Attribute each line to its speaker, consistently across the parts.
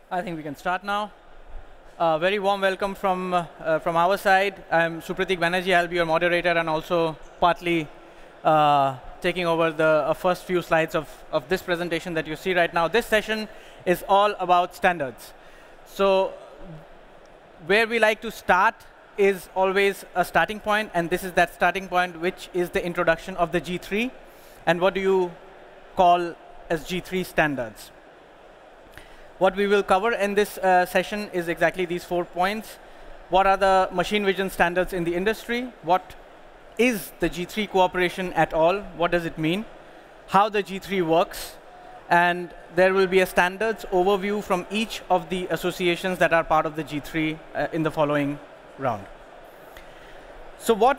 Speaker 1: I think we can start now. Very warm welcome from our side. I'm Supratik Banerjee. I'll be your moderator and also partly taking over the first few slides of this presentation that you see right now. This session is all about standards. So where we like to start is always a starting point, and this is that starting point, which is the introduction of the G3. And what do you call as G3 standards? What we will cover in this session is exactly these 4 points. What are the machine vision standards in the industry? What is the G3 cooperation at all? What does it mean? How the G3 works? And there will be a standards overview from each of the associations that are part of the G3 in the following round. So what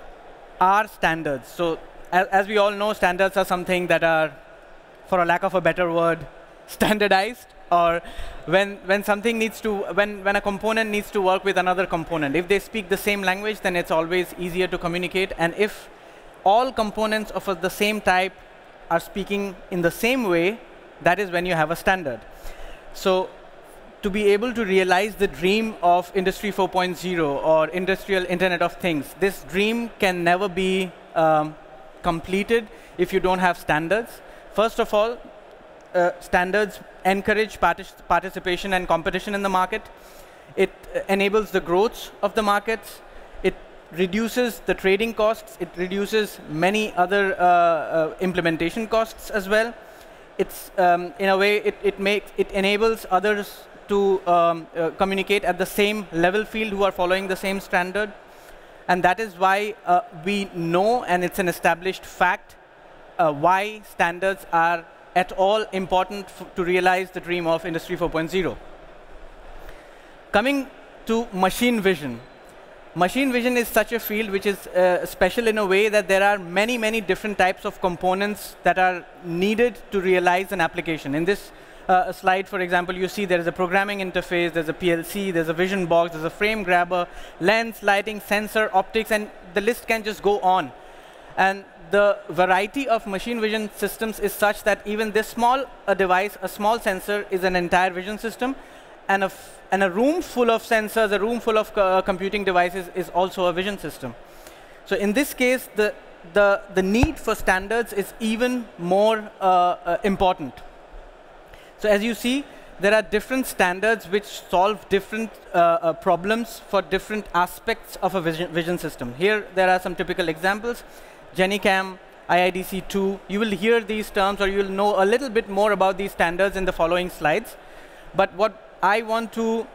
Speaker 1: are standards? So as we all know, standards are something that are, for a lack of a better word, standardized. Or when something needs to, when a component needs to work with another component. If they speak the same language, then it's always easier to communicate. And if all components of the same type are speaking in the same way, that is when you have a standard. So to be able to realize the dream of Industry 4.0 or Industrial Internet of Things, this dream can never be completed if you don't have standards. First of all, standards encourage participation and competition in the market. It enables the growth of the markets. It reduces the trading costs. It reduces many other implementation costs as well. It's in a way it enables others to communicate at the same level field who are following the same standard. And that is why we know, and it's an established fact, why standards are at all important to realize the dream of Industry 4.0. Coming to machine vision. Machine vision is such a field which is special in a way that there are many, many different types of components that are needed to realize an application. In this slide, for example, you see there is a programming interface, there's a PLC, there's a vision box, there's a frame grabber, lens, lighting, sensor, optics, and the list can just go on. And the variety of machine vision systems is such that even this small device, a small sensor, is an entire vision system. And a room full of sensors, a room full of computing devices is also a vision system. So in this case, the need for standards is even more important. So as you see, there are different standards which solve different problems for different aspects of a vision system. Here, there are some typical examples. GenICam, IIDC2, you will hear these terms or you will know a little bit more about these standards in the following slides. But what I want to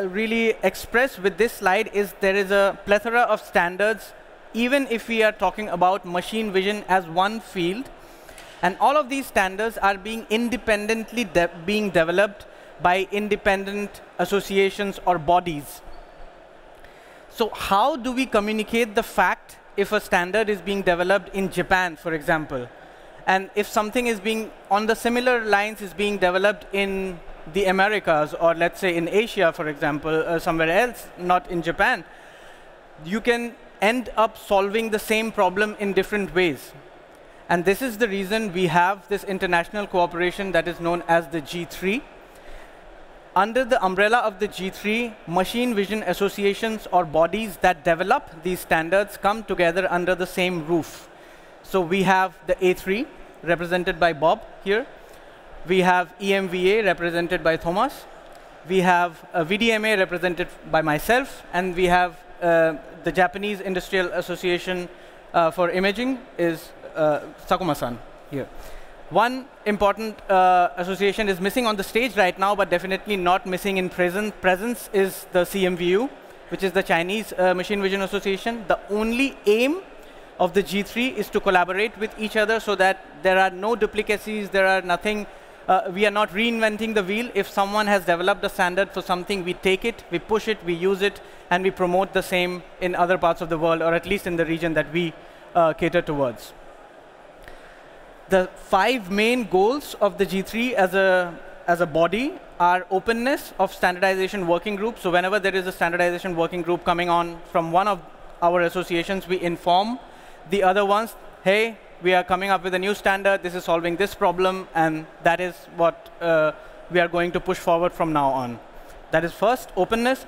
Speaker 1: really express with this slide is there is a plethora of standards, even if we are talking about machine vision as one field. And all of these standards are being independently being developed by independent associations or bodies. So how do we communicate the fact if a standard is being developed in Japan, for example, and if something is being, on the similar lines, is being developed in the Americas, or let's say in Asia, for example, somewhere else, not in Japan, you can end up solving the same problem in different ways. And this is the reason we have this international cooperation that is known as the G3. Under the umbrella of the G3, machine vision associations or bodies that develop these standards come together under the same roof. So we have the A3, represented by Bob here. We have EMVA, represented by Thomas. We have VDMA, represented by myself. And we have the Japanese Industrial Association for Imaging is Sakuma-san here. One important association is missing on the stage right now, but definitely not missing in presence is the CMVU, which is the Chinese Machine Vision Association. The only aim of the G3 is to collaborate with each other so that there are no duplicacies, there are nothing, we are not reinventing the wheel. If someone has developed a standard for something, we take it, we push it, we use it, and we promote the same in other parts of the world, or at least in the region that we cater towards. The 5 main goals of the G3 as a body are openness of standardization working groups. So whenever there is a standardization working group coming on from one of our associations, we inform the other ones, hey, we are coming up with a new standard, this is solving this problem, and that is what we are going to push forward from now on. That is first, openness,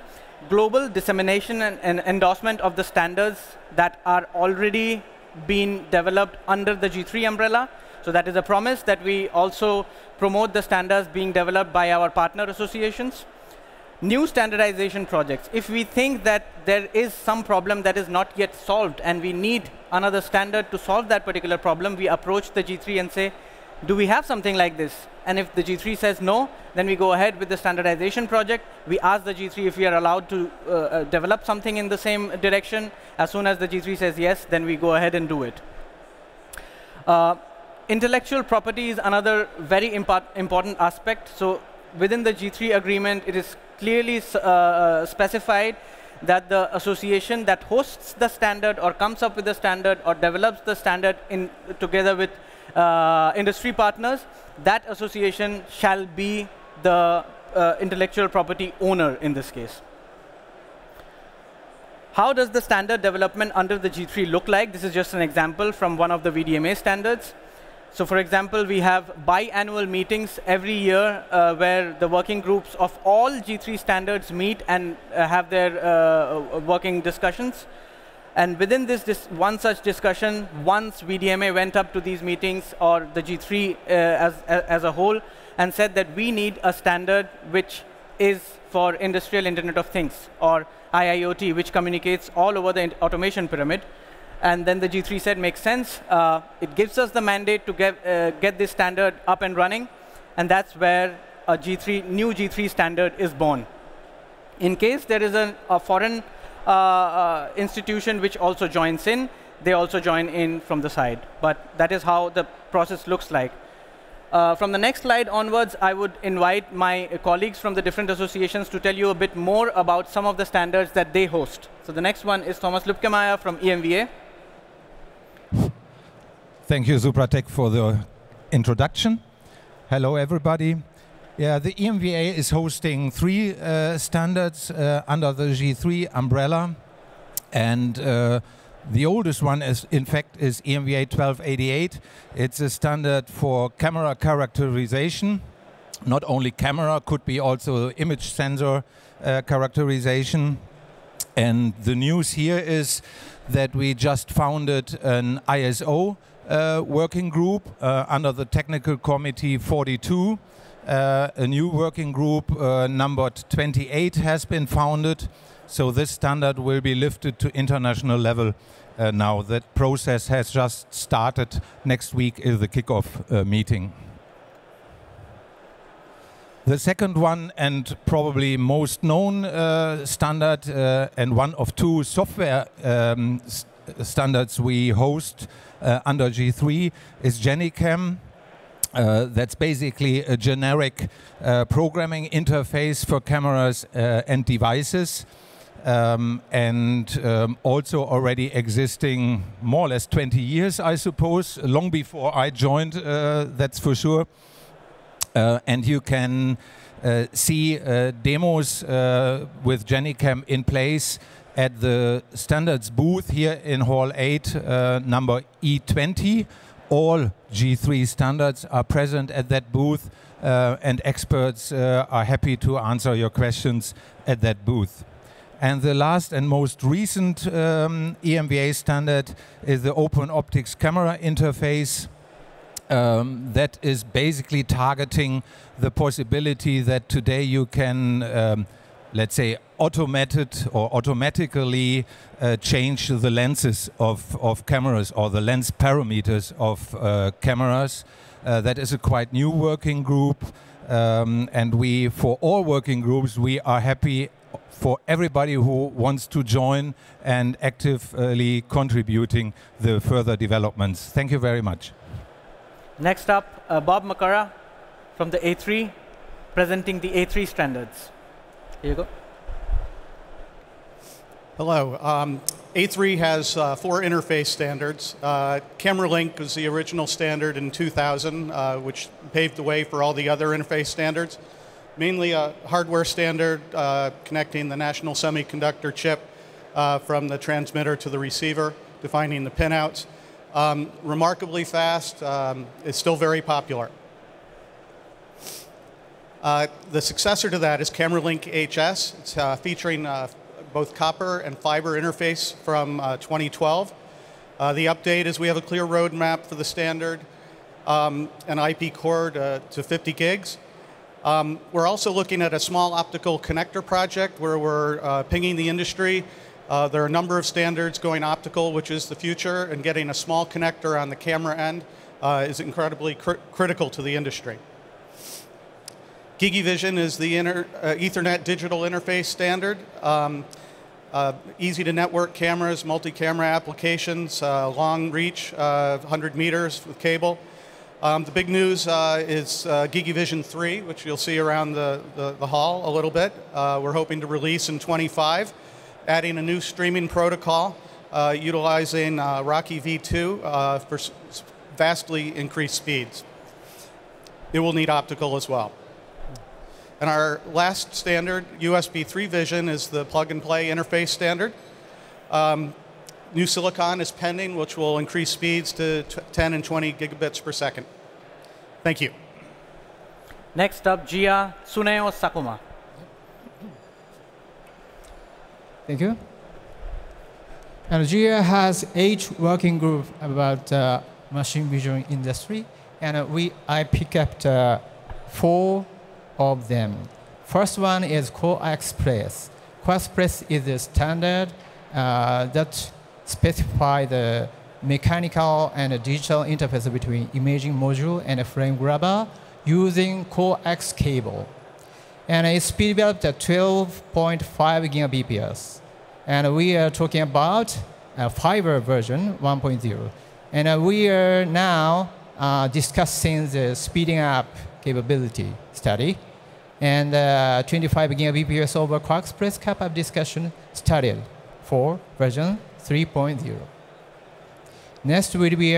Speaker 1: global dissemination and endorsement of the standards that are already being developed under the G3 umbrella. So that is a promise that we also promote the standards being developed by our partner associations. New standardization projects. If we think that there is some problem that is not yet solved and we need another standard to solve that particular problem, we approach the G3 and say, do we have something like this? And if the G3 says no, then we go ahead with the standardization project. We ask the G3 if we are allowed to develop something in the same direction. As soon as the G3 says yes, then we go ahead and do it. Intellectual property is another very important aspect. So within the G3 agreement, it is clearly specified that the association that hosts the standard or comes up with the standard or develops the standard together with industry partners, that association shall be the intellectual property owner in this case. How does the standard development under the G3 look like? This is just an example from one of the VDMA standards. So for example, we have biannual meetings every year where the working groups of all G3 standards meet and have their working discussions. And within this one such discussion, once VDMA went up to these meetings, or the G3 as a whole, and said that we need a standard which is for Industrial Internet of Things, or IIoT, which communicates all over the automation pyramid. And then the G3 said, makes sense. It gives us the mandate to get this standard up and running. And that's where a new G3 standard is born. In case there is a foreign institution which also joins in, they also join in from the side. But that is how the process looks like. From the next slide onwards, I would invite my colleagues from the different associations to tell you a bit more about some of the standards that they host. So the next one is Thomas Lübkemeyer from EMVA.
Speaker 2: Thank you, Supratek, for the introduction. Hello, everybody. Yeah, the EMVA is hosting 3 standards under the G3 umbrella. And the oldest one, in fact, is EMVA 1288. It's a standard for camera characterization. Not only camera, could be also image sensor characterization. And the news here is that we just founded an ISO working group under the Technical Committee 42. A new working group numbered 28 has been founded. So this standard will be lifted to international level now. That process has just started. Next week is the kickoff meeting. The second one, and probably most known standard, and one of 2 software standards we host under G3 is GenICam. That's basically a generic programming interface for cameras and devices, and also already existing more or less 20 years, I suppose, long before I joined, that's for sure. And you can see demos with GenICam in place at the standards booth here in Hall 8, number E20. All G3 standards are present at that booth, and experts are happy to answer your questions at that booth. And the last and most recent EMVA standard is the Open Optics Camera Interface. That is basically targeting the possibility that today you can, let's say, automatically change the lenses of cameras, or the lens parameters of cameras. That is a quite new working group, and for all working groups, we are happy for everybody who wants to join and actively contributing the further developments. Thank you very much.
Speaker 1: Next up, Bob Makara from the A3, presenting the A3 standards. Here you go.
Speaker 3: Hello. A3 has 4 interface standards. Camera Link was the original standard in 2000, which paved the way for all the other interface standards. Mainly a hardware standard connecting the national semiconductor chip from the transmitter to the receiver, defining the pinouts. Remarkably fast. It's still very popular. The successor to that is CameraLink HS. It's featuring both copper and fiber interface from 2012. The update is we have a clear roadmap for the standard, an IP core to 50 gigs. We're also looking at a small optical connector project where we're pinging the industry. There are a number of standards going optical, which is the future, and getting a small connector on the camera end is incredibly critical to the industry. GigaVision is the Ethernet digital interface standard. Easy to network cameras, multi-camera applications, long reach, 100 meters with cable. The big news is GigaVision 3, which you'll see around the hall a little bit. We're hoping to release in 25, adding a new streaming protocol utilizing Rocky V2 for vastly increased speeds. It will need optical as well. And our last standard, USB 3 Vision, is the plug-and-play interface standard. New silicon is pending, which will increase speeds to 10 and 20 gigabits per second. Thank you.
Speaker 1: Next up, Jia Tsuneo Sakuma.
Speaker 4: Thank you. And Jia has 8 working groups about machine vision industry, and I pick up 4 of them. First one is CoExpress. CoExpress is a standard that specifies the mechanical and digital interface between imaging module and a frame grabber using coax cable. And it's developed at 12.5 gigabps. And we are talking about a fiber version 1.0. And we are now discussing the speeding up capability study. And 25 gigabps over CoExpress cap-up discussion started for version 3.0. Next will be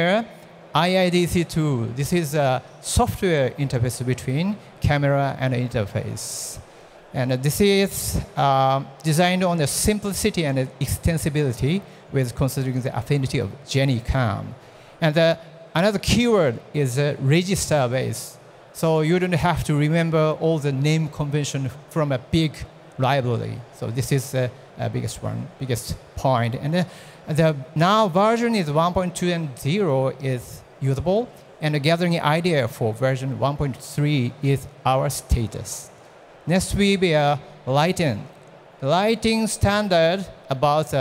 Speaker 4: IIDC2. This is a software interface between camera and interface. And this is designed on the simplicity and extensibility with considering the affinity of GenCam. And another keyword is register base. So you don't have to remember all the name convention from a big library. So this is the biggest point. And the now version is 1.2 and 0 is usable, and gathering idea for version 1.3 is our status. Next will be lighting. The lighting standard about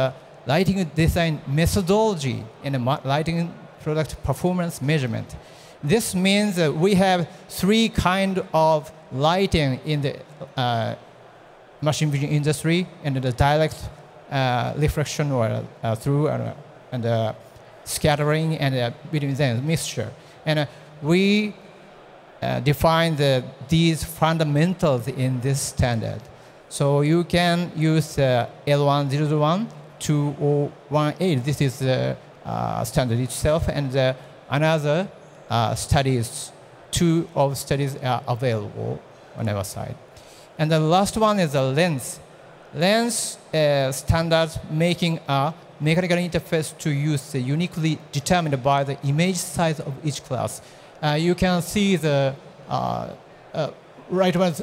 Speaker 4: lighting design methodology and lighting product performance measurement. This means that we have 3 kinds of lighting in the machine vision industry, and the direct reflection or through and scattering and between them mixture. And we define these fundamentals in this standard. So you can use L1001, 2018. This is the standard itself, and another studies, 2 of studies are available on our side. And the last one is the lens. Lens standards making a mechanical interface to use uniquely determined by the image size of each class. You can see the right one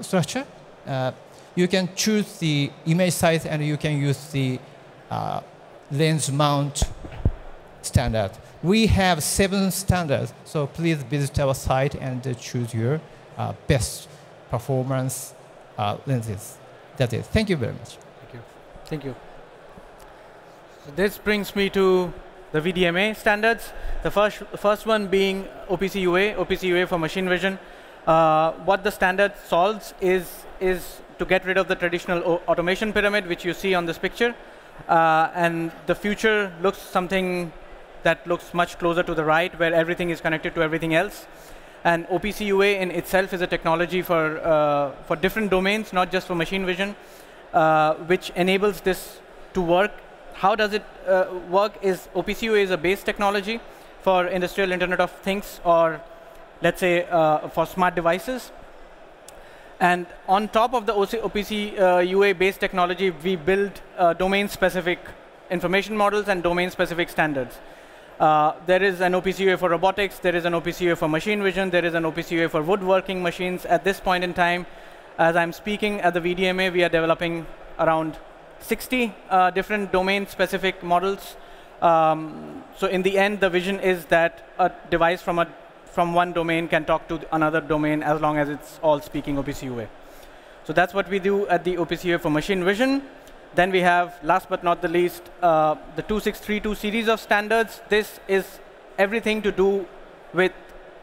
Speaker 4: structure. You can choose the image size, and you can use the lens mount standard. We have 7 standards, so please visit our site and choose your best performance lenses. That's it. Thank you very much.
Speaker 1: Thank you. Thank you. So this brings me to the VDMA standards. The first one being OPC UA for machine vision. What the standard solves is to get rid of the traditional automation pyramid, which you see on this picture. And the future looks something that looks much closer to the right, where everything is connected to everything else. And OPC UA in itself is a technology for different domains, not just for machine vision, which enables this to work. How does it work? Is OPC UA is a base technology for industrial Internet of Things, or let's say for smart devices. And on top of the OPC UA-based technology, we build domain-specific information models and domain-specific standards. There is an OPC UA for robotics, there is an OPC UA for machine vision, there is an OPC UA for woodworking machines. At this point in time, as I'm speaking at the VDMA, we are developing around 60 different domain-specific models. So in the end, the vision is that a device from one domain can talk to another domain as long as it's all speaking OPC UA. So that's what we do at the OPC UA for machine vision. Then we have, last but not the least, the 2632 series of standards. This is everything to do with,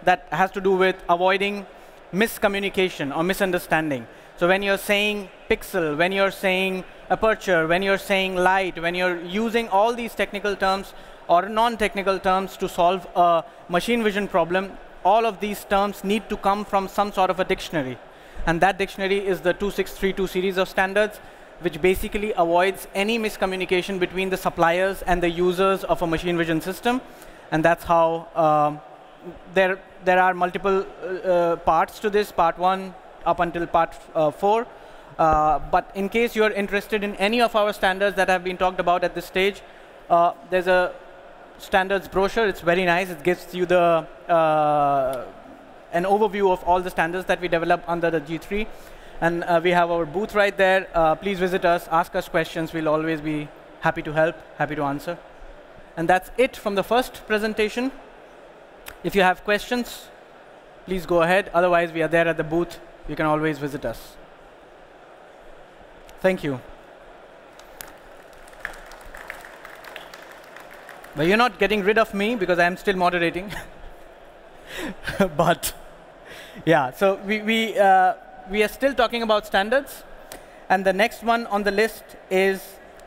Speaker 1: that has to do with avoiding miscommunication or misunderstanding. So when you're saying pixel, when you're saying aperture, when you're saying light, when you're using all these technical terms or non-technical terms to solve a machine vision problem, all of these terms need to come from some sort of a dictionary. And that dictionary is the 2632 series of standards, which basically avoids any miscommunication between the suppliers and the users of a machine vision system. And that's how there are multiple parts to this, part 1 up until part 4. But in case you're interested in any of our standards that have been talked about at this stage, there's a standards brochure. It's very nice. It gives you the an overview of all the standards that we develop under the G3. And we have our booth right there. Please visit us, ask us questions. We'll always be happy to help, happy to answer. And that's it from the first presentation. If you have questions, please go ahead. Otherwise, we are there at the booth. You can always visit us. Thank you. But you're not getting rid of me because I'm still moderating. But yeah, so we are still talking about standards. And the next one on the list is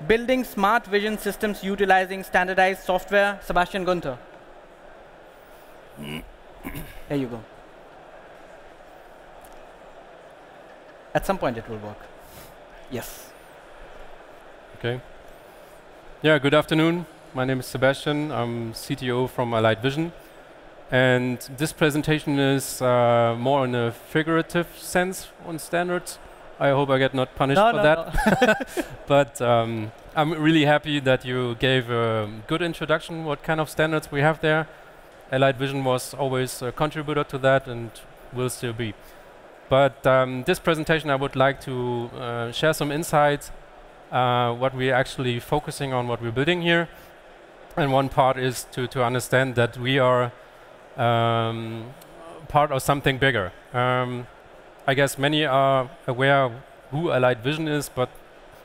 Speaker 1: building smart vision systems utilizing standardized software. Sebastian Gunther. There you go. At some point it will work. Yes.
Speaker 5: Okay. Yeah, good afternoon. My name is Sebastian. I'm CTO from Allied Vision. And this presentation is more in a figurative sense on standards. I hope I get not punished for that. But I'm really happy that you gave a good introduction what kind of standards we have there. Allied Vision was always a contributor to that and will still be. But this presentation I would like to share some insights, what we're actually focusing on, what we're building here. And one part is to understand that we are part of something bigger. I guess many are aware who Allied Vision is, but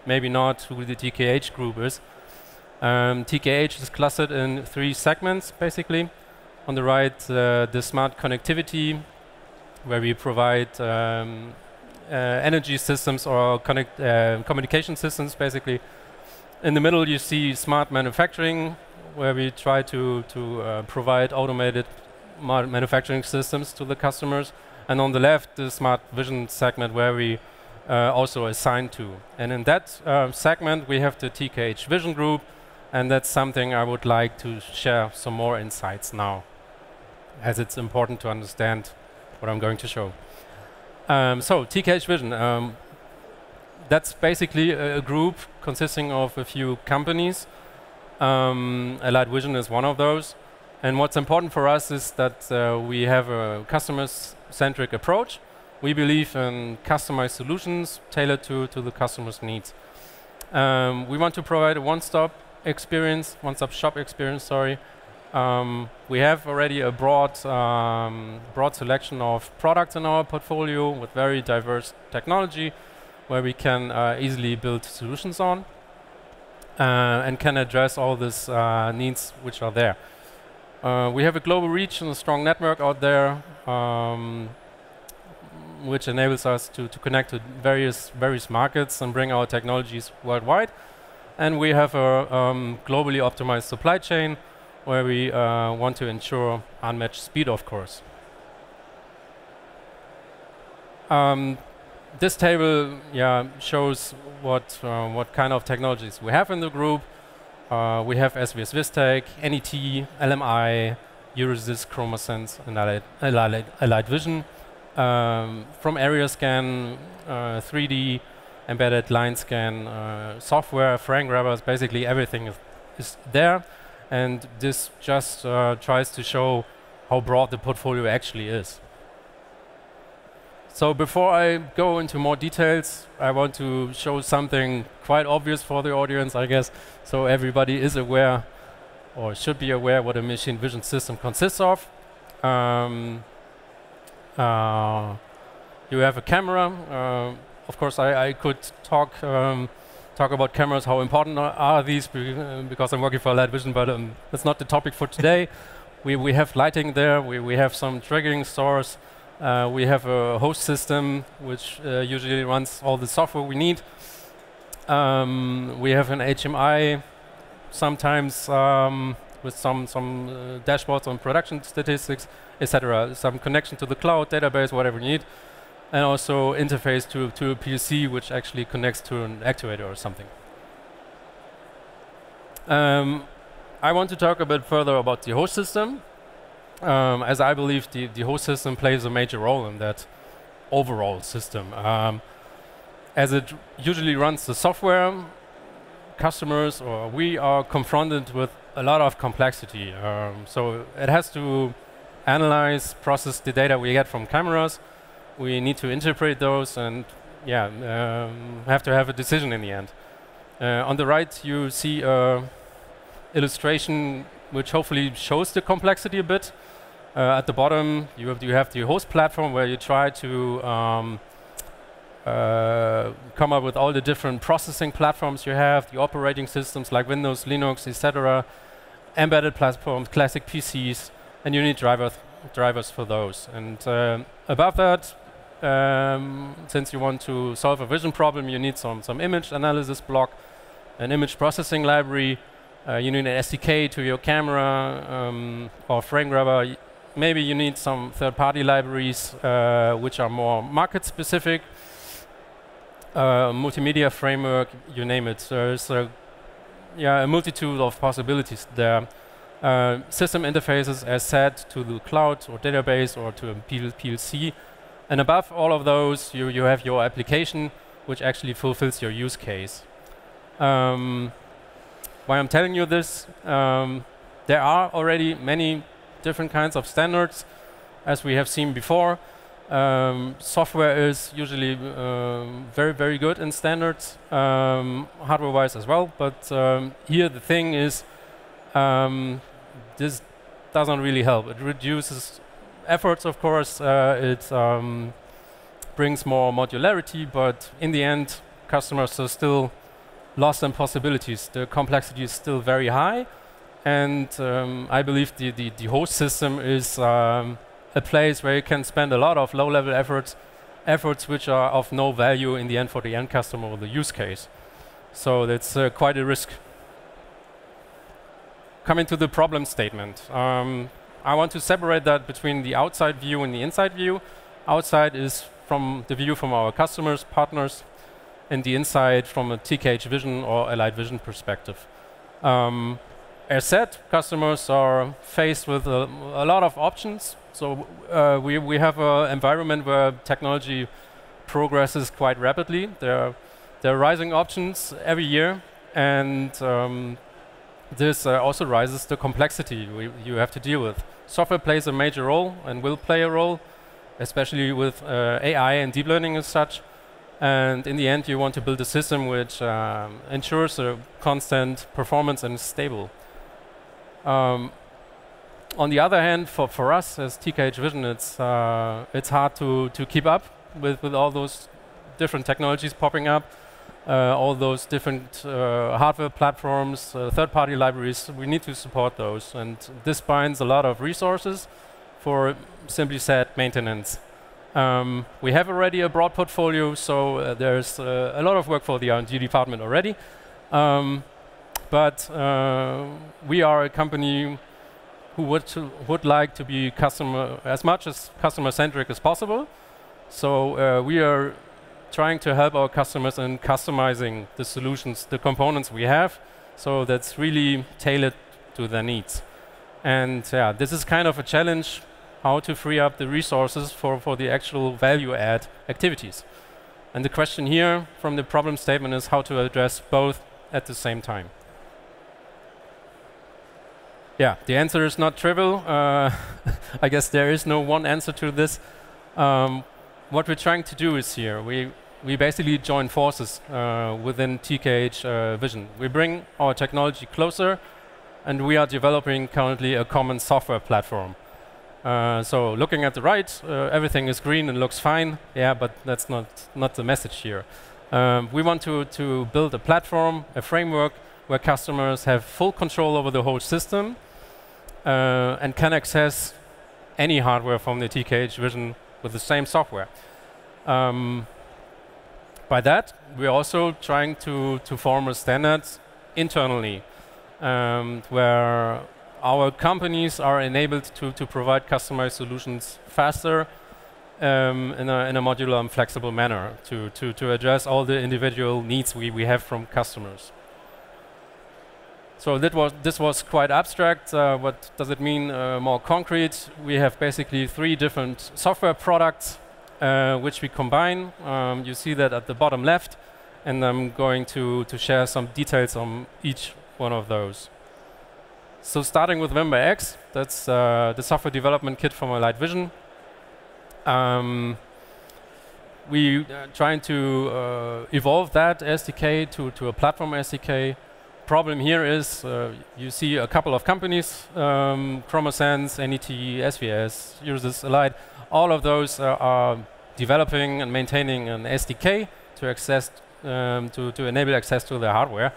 Speaker 5: maybe not who the TKH group is. TKH is clustered in 3 segments, basically. On the right, the smart connectivity, where we provide energy systems or communication systems, basically. In the middle, you see smart manufacturing, where we try to provide automated manufacturing systems to the customers. And on the left, the smart vision segment, where we also assign to. And in that segment, we have the TKH Vision Group, and that's something I would like to share some more insights now, as it's important to understand what I'm going to show. So TKH Vision, that's basically a group consisting of a few companies. Allied Vision is one of those. And what's important for us is that we have a customer-centric approach. We believe in customized solutions tailored to the customer's needs. We want to provide a one-stop experience, one-stop shop experience, sorry. We have already a broad selection of products in our portfolio with very diverse technology, where we can easily build solutions on and can address all these needs which are there. We have a global reach and a strong network out there, which enables us to connect to various markets and bring our technologies worldwide. And we have a globally optimized supply chain, where we want to ensure unmatched speed, of course. This table shows what kind of technologies we have in the group. We have SVS Vistec, NET, LMI, Eurosys, ChromaSense, and Allied Vision. From area scan, 3D, embedded line scan, software, frame grabbers, basically everything is there. And this just tries to show how broad the portfolio actually is. So before I go into more details, I want to show something quite obvious for the audience, I guess, so everybody is aware, or should be aware, what a machine vision system consists of. You have a camera. Of course, I could talk about cameras, how important are these, because I'm working for Light Vision, but that's not the topic for today. We have lighting there, we have some triggering stores, we have a host system which usually runs all the software we need. We have an HMI, sometimes with some dashboards on production statistics, etc. Some connection to the cloud, database, whatever you need. And also interface to a PLC, which actually connects to an actuator or something. I want to talk a bit further about the host system, as I believe the host system plays a major role in that overall system. As it usually runs the software, customers or we are confronted with a lot of complexity. So it has to analyze, process the data we get from cameras. We need to interpret those and have to have a decision in the end. On the right you see an illustration which hopefully shows the complexity a bit. At the bottom you have the host platform where you try to come up with all the different processing platforms you have, the operating systems like Windows, Linux, etc. Embedded platforms, classic PCs, and you need drivers for those. And above that, since you want to solve a vision problem, you need some image analysis block, an image processing library, you need an SDK to your camera or frame grabber. Maybe you need some third-party libraries which are more market-specific, multimedia framework, you name it. There's a multitude of possibilities there. System interfaces, as said, to the cloud or database or to a PLC. And above all of those, you have your application, which actually fulfills your use case. Why I'm telling you this, there are already many different kinds of standards, as we have seen before. Software is usually very, very good in standards, hardware-wise as well. But here the thing is, this doesn't really help. It reduces efforts, of course. It brings more modularity, but in the end, customers are still lost in possibilities. The complexity is still very high, and I believe the host system is a place where you can spend a lot of low-level efforts which are of no value in the end for the end customer or the use case. So that's quite a risk. Coming to the problem statement. I want to separate that between the outside view and the inside view. Outside is from the view from our customers, partners, and the inside from a TKH Vision or a Light Vision perspective. As said, customers are faced with a lot of options. So we have an environment where technology progresses quite rapidly. There are rising options every year, and this also rises the complexity you have to deal with. Software plays a major role and will play a role, especially with AI and deep learning as such. And in the end, you want to build a system which ensures a constant performance and is stable. On the other hand, for us as TKH Vision, it's hard to keep up with all those different technologies popping up. All those different hardware platforms, third-party libraries, we need to support those. And this binds a lot of resources for, simply said, maintenance. We have already a broad portfolio, so there's a lot of work for the R&D department already. But we are a company who would like to be as much as customer-centric as possible. So we are trying to help our customers in customizing the solutions, the components we have, so that's really tailored to their needs. And this is kind of a challenge, how to free up the resources for the actual value-add activities. And the question here from the problem statement is how to address both at the same time. Yeah, the answer is not trivial. I guess there is no one answer to this. What we're trying to do is here, we basically join forces within TKH Vision. We bring our technology closer, and we are developing currently a common software platform. So looking at the right, everything is green and looks fine. Yeah, but that's not the message here. We want to build a platform, a framework, where customers have full control over the whole system and can access any hardware from the TKH Vision with the same software. By that, we're also trying to form a standard internally, where our companies are enabled to provide customized solutions faster in a modular and flexible manner to address all the individual needs we have from customers. So this was quite abstract. What does it mean more concrete? We have basically 3 different software products which we combine. You see that at the bottom left, and I'm going to share some details on each one of those. So starting with Vim by X, that's the software development kit for my Light Vision. We trying to evolve that SDK to a platform SDK. Problem here is you see a couple of companies, Chromosense, NET, SVS, uses Alight. All of those are developing and maintaining an SDK to access to enable access to their hardware.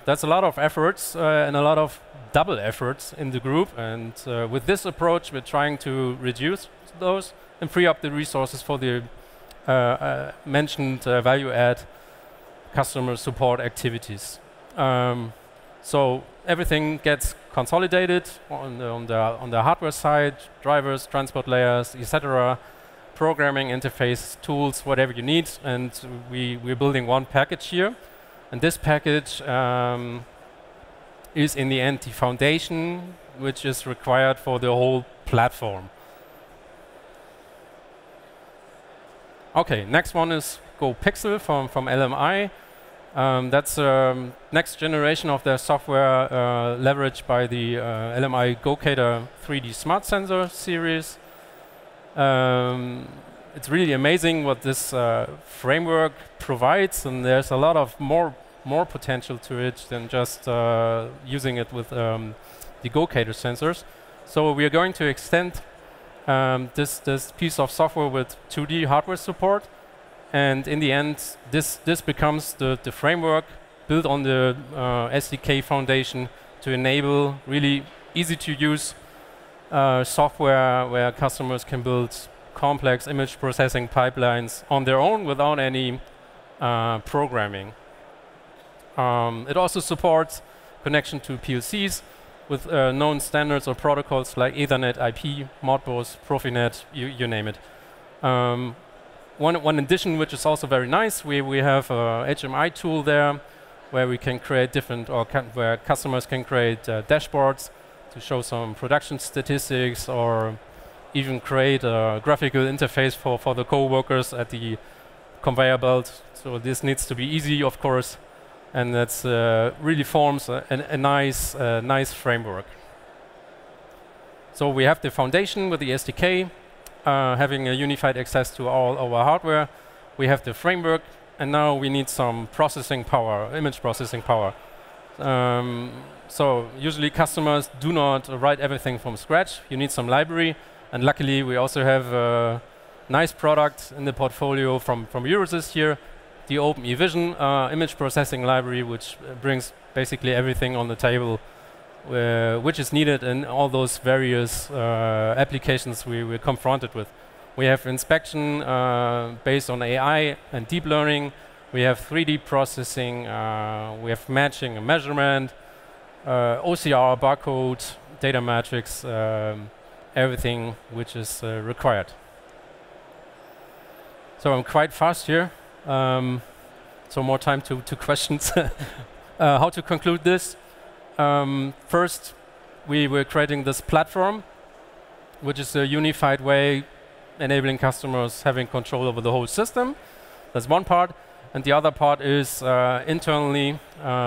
Speaker 5: That's a lot of efforts and a lot of double efforts in the group. And with this approach, we're trying to reduce those and free up the resources for the mentioned value add customer support activities. So everything gets consolidated on the hardware side, drivers, transport layers, etc., programming interface, tools, whatever you need, and we're building one package here. And this package is in the end the foundation which is required for the whole platform. Okay, next one is GoPixel from LMI. That's next generation of their software leveraged by the LMI GoCater 3D Smart Sensor series. It's really amazing what this framework provides, and there's a lot of more potential to it than just using it with the GoCater sensors. So we are going to extend this piece of software with 2D hardware support. And in the end, this becomes the framework built on the SDK foundation to enable really easy to use software where customers can build complex image processing pipelines on their own without any programming. It also supports connection to PLCs with known standards or protocols like Ethernet, IP, Modbus, Profinet, you name it. One addition which is also very nice, we have a HMI tool there where we can create different, where customers can create dashboards to show some production statistics, or even create a graphical interface for the co-workers at the conveyor belt. So this needs to be easy, of course, and that's really forms a nice framework. So we have the foundation with the SDK, having a unified access to all our hardware. We have the framework, and now we need some processing power, image processing power. So usually customers do not write everything from scratch. You need some library, and luckily we also have a nice product in the portfolio from Eurosys here, the OpenEVision image processing library, which brings basically everything on the table which is needed in all those various applications we're confronted with. We have inspection based on AI and deep learning. We have 3D processing. We have matching and measurement, OCR, barcode, data matrix, everything which is required. So I'm quite fast here. So more time to questions. How to conclude this? First, we were creating this platform, which is a unified way enabling customers having control over the whole system. That's one part. And the other part is internally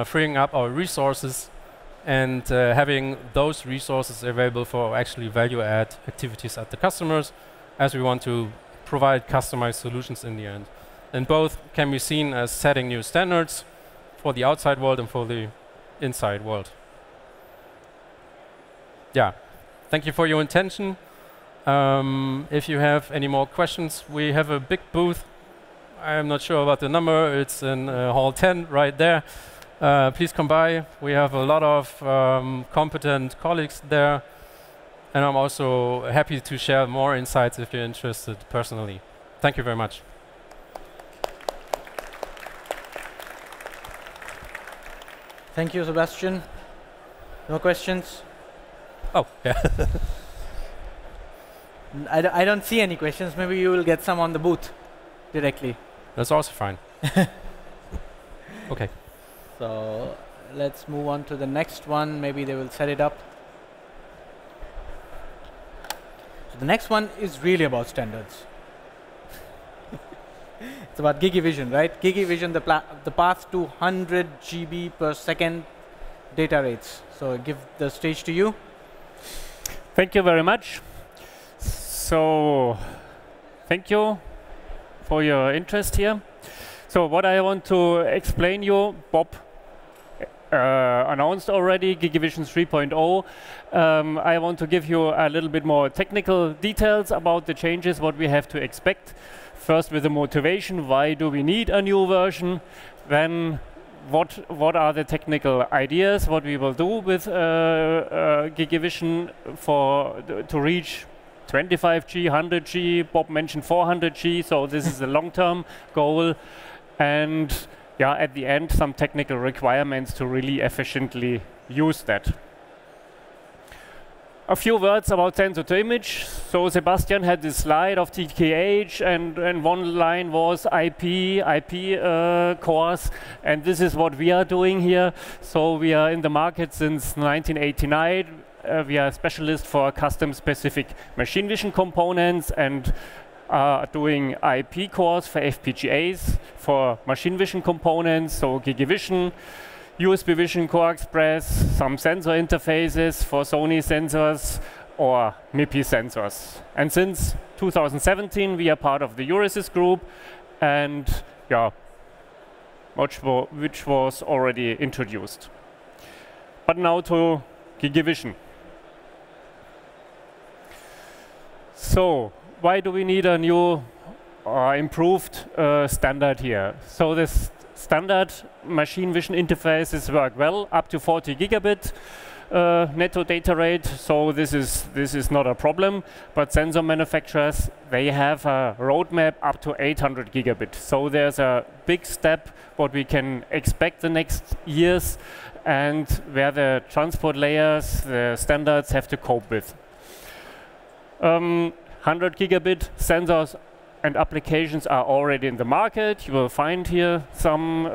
Speaker 5: freeing up our resources and having those resources available for actually value-add activities at the customers, as we want to provide customized solutions in the end. And both can be seen as setting new standards for the outside world and for the inside world. Yeah, thank you for your attention. If you have any more questions, we have a big booth. I'm not sure about the number. It's in hall 10 right there. Please come by. We have a lot of competent colleagues there. And I'm also happy to share more insights if you're interested personally. Thank you very much.
Speaker 1: Thank you, Sebastian. No questions?
Speaker 5: Oh, yeah.
Speaker 1: I don't see any questions. Maybe you will get some on the booth directly.
Speaker 5: That's also fine. Okay.
Speaker 1: So let's move on to the next one. Maybe they will set it up. So the next one is really about standards. It's about GigaVision, right? GigaVision, the path to 100 GB per second data rates. So I give the stage to you.
Speaker 6: Thank you very much. So, thank you for your interest here. So, what I want to explain you, Bob announced already, GigaVision 3.0. I want to give you a little bit more technical details about the changes, what we have to expect. First with the motivation, why do we need a new version? Then what are the technical ideas, what we will do with GigaVision to reach 25G, 100G, Bob mentioned 400G, so this is a long-term goal. And yeah, at the end, some technical requirements to really efficiently use that. A few words about sensor to image. So Sebastian had this slide of TKH, and one line was IP cores, and this is what we are doing here. So we are in the market since 1989. We are a specialist for custom-specific machine vision components and are doing IP cores for FPGAs for machine vision components, so GigaVision, USB Vision Core Express, some sensor interfaces for Sony sensors or MIPI sensors. And since 2017, we are part of the Euresys group, and yeah, which was already introduced. But now to GigaVision. So, why do we need a new improved standard here? So this standard machine vision interfaces work well, up to 40 gigabit netto data rate, so this is not a problem. But sensor manufacturers, they have a roadmap up to 800 gigabit. So there's a big step what we can expect the next years, and where the transport layers, the standards have to cope with. 100 gigabit sensors and applications are already in the market. You will find here some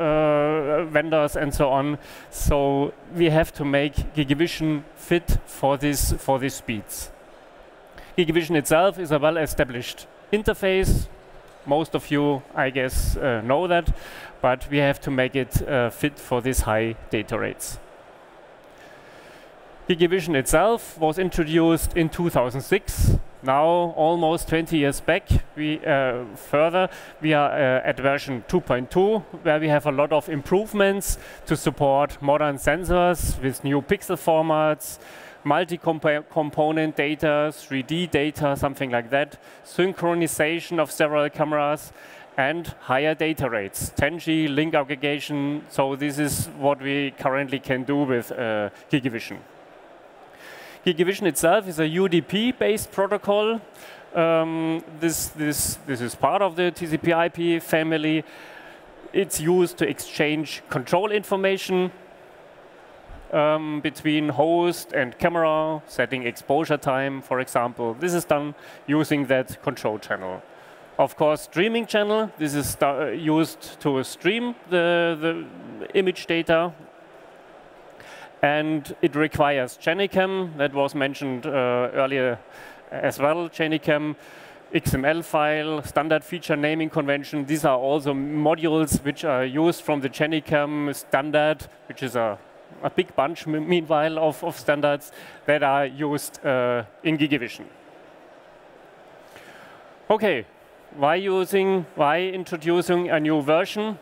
Speaker 6: vendors and so on. So we have to make GigaVision fit for these speeds. GigaVision itself is a well-established interface. Most of you, I guess, know that, but we have to make it fit for these high data rates. GigaVision itself was introduced in 2006. Now, almost 20 years back, we are at version 2.2, where we have a lot of improvements to support modern sensors with new pixel formats, multi-component data, 3D data, something like that, synchronization of several cameras, and higher data rates, 10G, link aggregation. So this is what we currently can do with GigaVision. GigaVision itself is a UDP-based protocol. This is part of the TCP/IP family. It's used to exchange control information between host and camera, setting exposure time, for example. This is done using that control channel. Of course, streaming channel. This is used to stream the image data. And it requires GenyCam, that was mentioned earlier as well. GenyCam, XML file, standard feature naming convention. These are also modules which are used from the GenyCam standard, which is a a big bunch, meanwhile, of standards that are used in GigaVision. Okay, why introducing a new version?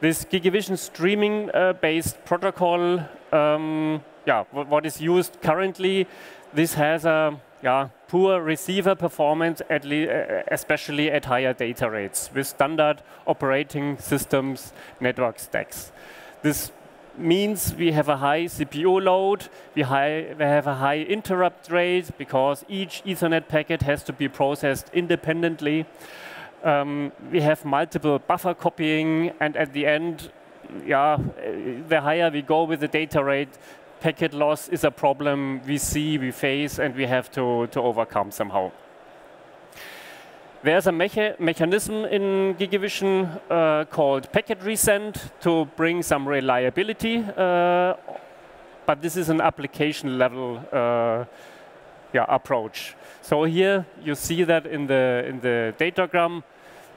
Speaker 6: This GigaVision streaming-based protocol, what is used currently, this has a poor receiver performance, especially at higher data rates with standard operating systems network stacks. This means we have a high CPU load, we have a high interrupt rate because each Ethernet packet has to be processed independently. We have multiple buffer copying, and at the end, the higher we go with the data rate, packet loss is a problem we face, and we have to overcome somehow. There's a mechanism in GigaVision called packet resend to bring some reliability, but this is an application level approach. So here you see that in the datagram,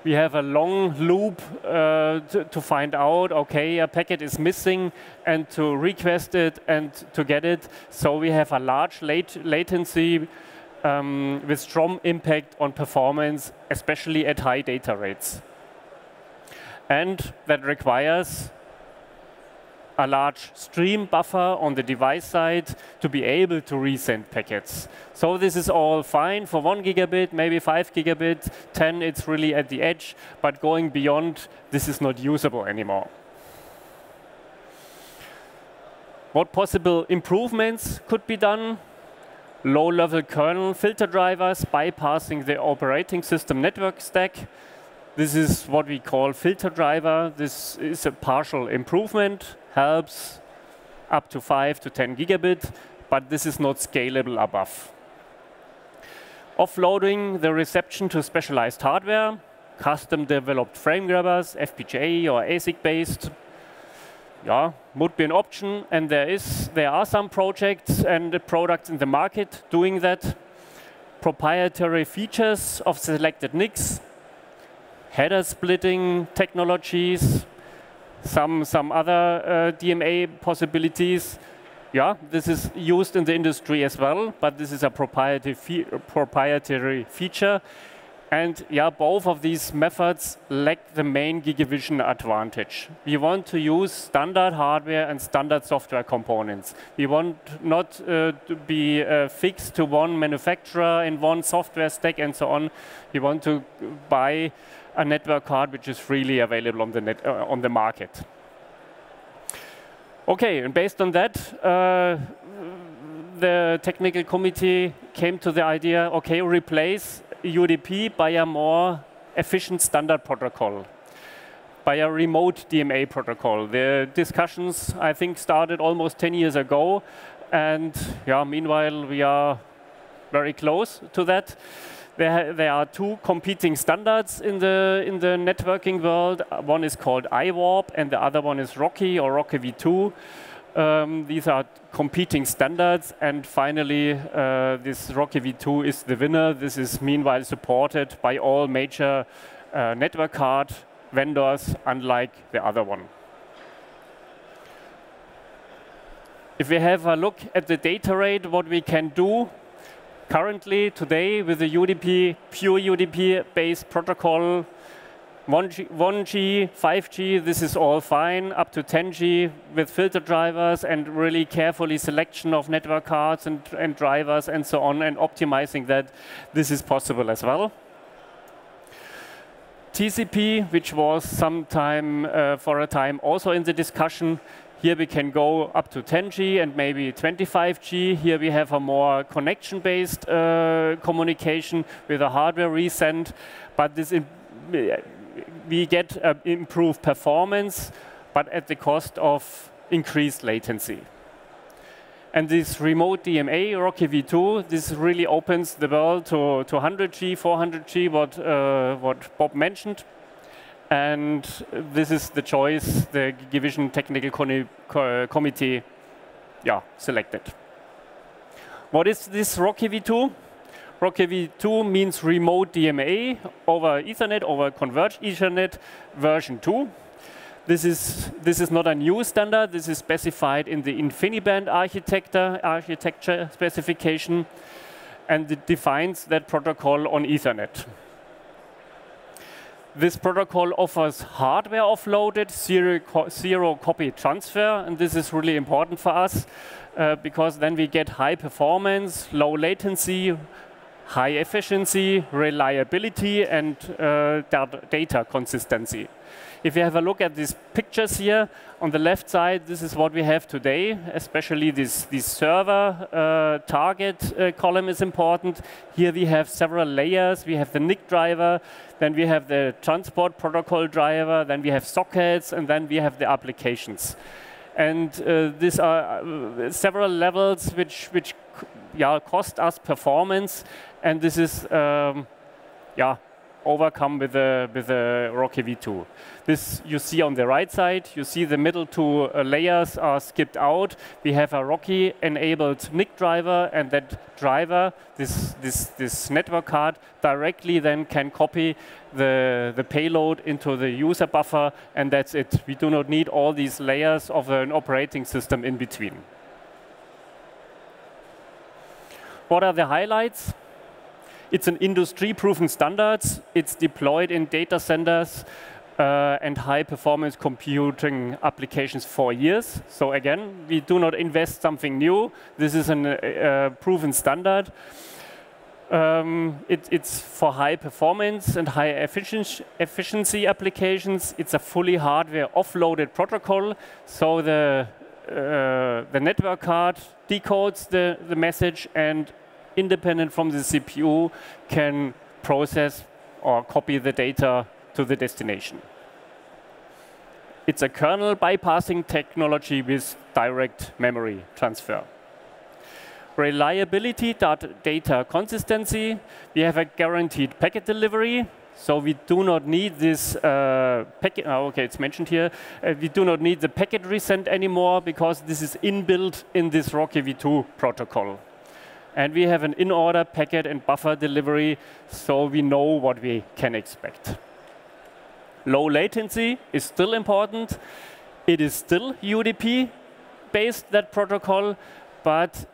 Speaker 6: we have a long loop to find out, okay, a packet is missing, and to request it and to get it. So we have a large latency with strong impact on performance, especially at high data rates. And that requires a large stream buffer on the device side to be able to resend packets. So this is all fine for 1 gigabit, maybe 5 gigabit, 10, it's really at the edge, but going beyond, this is not usable anymore. What possible improvements could be done? Low-level kernel filter drivers bypassing the operating system network stack. This is what we call filter driver. This is a partial improvement, helps up to 5 to 10 gigabit, but this is not scalable above. Offloading the reception to specialized hardware, custom-developed frame grabbers, FPGA or ASIC-based. Would be an option, and there are some projects and products in the market doing that. Proprietary features of selected NICs, header splitting technologies, some other DMA possibilities. This is used in the industry as well, but this is a proprietary feature. And both of these methods lack the main GigaVision advantage. We want to use standard hardware and standard software components. We want not to be fixed to one manufacturer and one software stack and so on. We want to buy a network card which is freely available on the market. Okay, and based on that, the technical committee came to the idea, okay, replace UDP by a more efficient standard protocol, by a remote DMA protocol. The discussions, I think, started almost 10 years ago, and meanwhile we are very close to that. There are two competing standards in the networking world. One is called IWARP, and the other one is RoCE or RoCE v2. These are competing standards, and finally this RoCE v2 is the winner. This is meanwhile supported by all major network card vendors, unlike the other one. If we have a look at the data rate, what we can do currently today with the UDP, pure UDP-based protocol, 1G, 5G, this is all fine, up to 10G with filter drivers and really carefully selection of network cards and drivers and so on, and optimizing that, this is possible as well. TCP, which was for a time also in the discussion, here we can go up to 10G and maybe 25G. Here we have a more connection-based communication with a hardware resend, but this we get improved performance, but at the cost of increased latency. And this remote DMA, RoCE v2, this really opens the world to 100G, 400G, what Bob mentioned. And this is the choice the GigaVision Technical Committee selected. What is this RoCE v2? RoCE v2 means remote DMA over Ethernet, over converged Ethernet version 2. This is not a new standard. This is specified in the InfiniBand architecture specification, and it defines that protocol on Ethernet. This protocol offers hardware offloaded zero copy transfer, and this is really important for us because then we get high performance, low latency, high efficiency, reliability, and data consistency. If you have a look at these pictures here, on the left side, this is what we have today, especially this server target column is important. Here we have several layers. We have the NIC driver, then we have the transport protocol driver, then we have sockets, and then we have the applications. And these are several levels which cost us performance, and this is overcome with the ROCE V2. This you see on the right side. You see the middle two layers are skipped out. We have a ROCE-enabled NIC driver, and that driver, this network card, directly then can copy the payload into the user buffer, and that's it. We do not need all these layers of an operating system in between. What are the highlights? It's an industry-proven standard. It's deployed in data centers and high-performance computing applications for years. So again, we do not invest something new. This is a proven standard. It's for high performance and high efficiency applications. It's a fully hardware offloaded protocol. So the network card decodes the message, and independent from the CPU, can process or copy the data to the destination. It's a kernel bypassing technology with direct memory transfer. Reliability, data consistency. We have a guaranteed packet delivery, so we do not need this packet. Okay, it's mentioned here. We do not need the packet resend anymore because this is inbuilt in this ROCE V2 protocol. And we have an in-order packet and buffer delivery, so we know what we can expect. Low latency is still important. It is still UDP-based, that protocol, but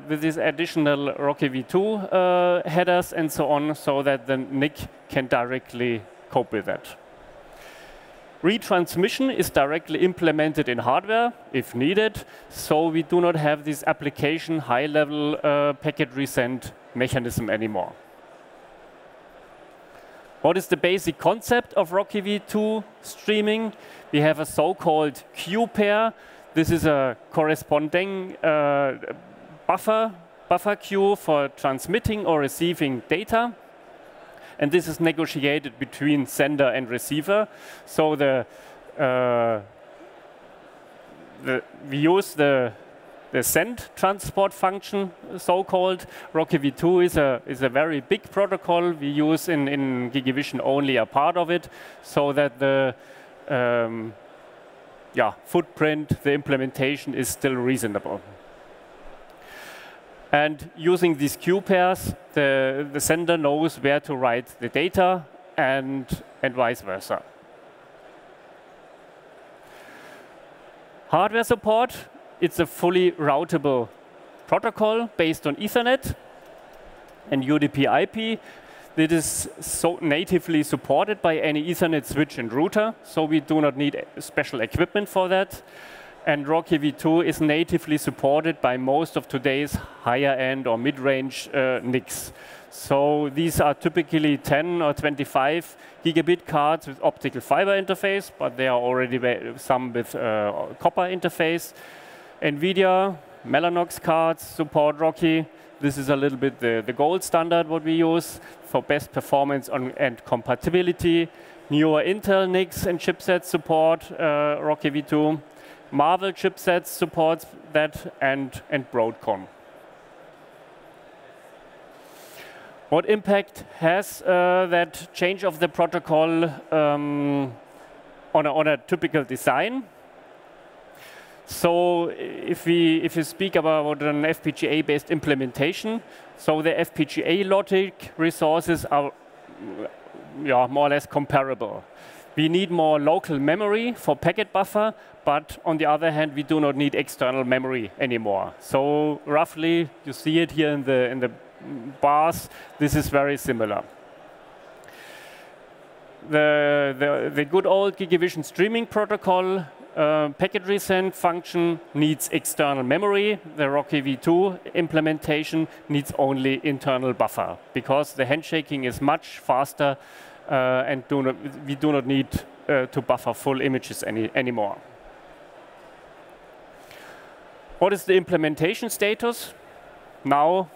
Speaker 6: with these additional ROCE V2 headers and so on, so that the NIC can directly cope with that. Retransmission is directly implemented in hardware, if needed, so we do not have this application high-level packet resend mechanism anymore. What is the basic concept of ROCE V2 streaming? We have a so-called queue pair. This is a corresponding buffer queue for transmitting or receiving data. And this is negotiated between sender and receiver. So we use the send transport function, so-called. ROCE V2 is a very big protocol. We use in GigaVision only a part of it, so that the footprint, the implementation is still reasonable. And using these queue pairs, the sender knows where to write the data and vice versa. Hardware support, it's a fully routable protocol based on Ethernet and UDP IP. It is so natively supported by any Ethernet switch and router, so we do not need special equipment for that. And ROCE V2 is natively supported by most of today's higher-end or mid-range NICs. So these are typically 10 or 25 gigabit cards with optical fiber interface, but there are already some with copper interface. NVIDIA, Mellanox cards support ROCE. This is a little bit the gold standard what we use for best performance and compatibility. Newer Intel NICs and chipsets support ROCE V2. Marvel chipsets supports that, and Broadcom. What impact has that change of the protocol on a typical design? So if you speak about an FPGA-based implementation, so the FPGA logic resources are more or less comparable. We need more local memory for packet buffer, but on the other hand, we do not need external memory anymore. So roughly, you see it here in the bars, this is very similar. The good old GigaVision streaming protocol packet resend function needs external memory. The Rocky V2 implementation needs only internal buffer because the handshaking is much faster and we do not need to buffer full images anymore. What is the implementation status? Now,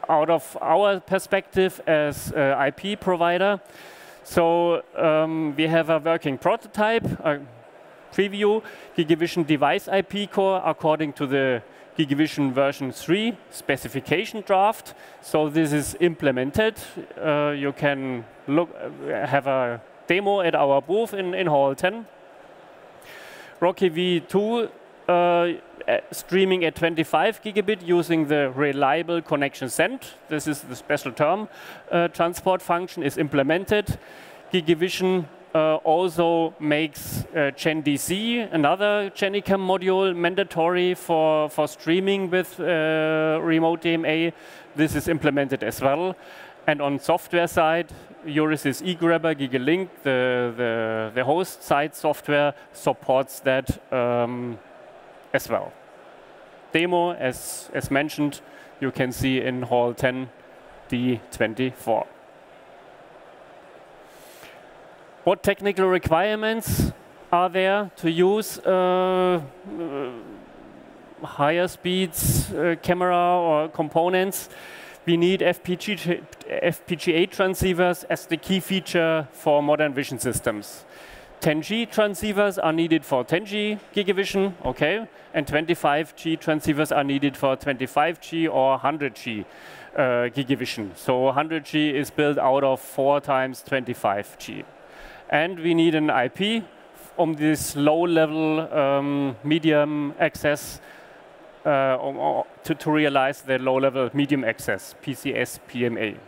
Speaker 6: out of our perspective as IP provider, so we have a working prototype, a preview, GigaVision device IP core according to the GigaVision version 3 specification draft. So this is implemented. You can have a demo at our booth in Hall 10. Rocky V2 streaming at 25 gigabit using the reliable connection send. This is the special term. Transport function is implemented. GigaVision also makes GenDC, another GenICam module, mandatory for streaming with remote DMA. This is implemented as well. And on software side, Euresys eGrabber, GigaLink, the host side software supports that as well. Demo, as mentioned, you can see in Hall 10 D24. What technical requirements are there to use higher speeds camera or components? We need FPGA transceivers as the key feature for modern vision systems. 10G transceivers are needed for 10G GigaVision, okay, and 25G transceivers are needed for 25G or 100G GigaVision. So 100G is built out of 4 times 25G. And we need an IP on this low-level medium access to realize the low-level medium access, PCS PMA.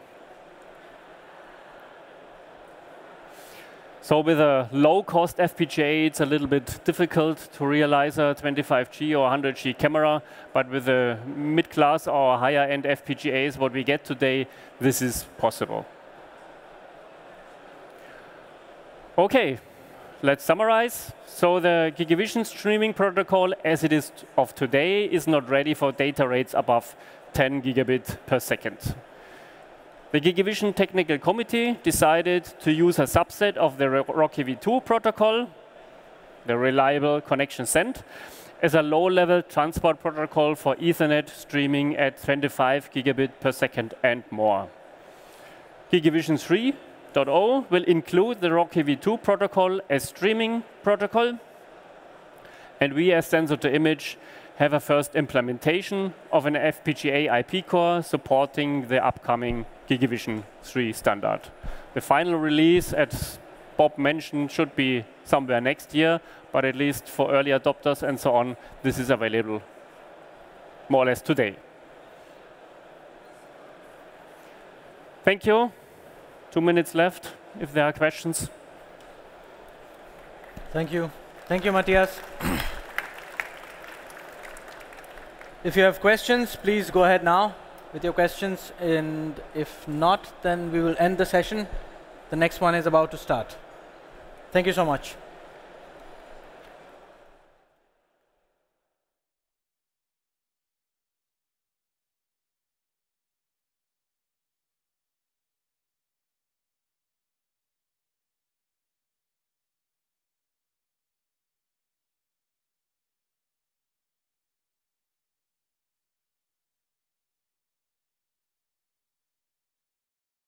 Speaker 6: So with a low-cost FPGA, it's a little bit difficult to realize a 25G or 100G camera, but with the mid-class or higher-end FPGAs, what we get today, this is possible. Okay, let's summarize. So the GigaVision streaming protocol, as it is of today, is not ready for data rates above 10 gigabit per second. The GigaVision Technical Committee decided to use a subset of the Rocky V2 protocol, the reliable connection send, as a low-level transport protocol for Ethernet streaming at 25 gigabit per second and more. GigaVision 3.0 will include the Rocky V2 protocol as streaming protocol, and we as sensor to image have a first implementation of an FPGA IP core supporting the upcoming GigaVision 3 standard. The final release, as Bob mentioned, should be somewhere next year, but at least for early adopters and so on, this is available more or less today. Thank you. 2 minutes left, if there are questions.
Speaker 1: Thank you. Thank you, Matthias. If you have questions, please go ahead now with your questions. And if not, then we will end the session. The next one is about to start. Thank you so much.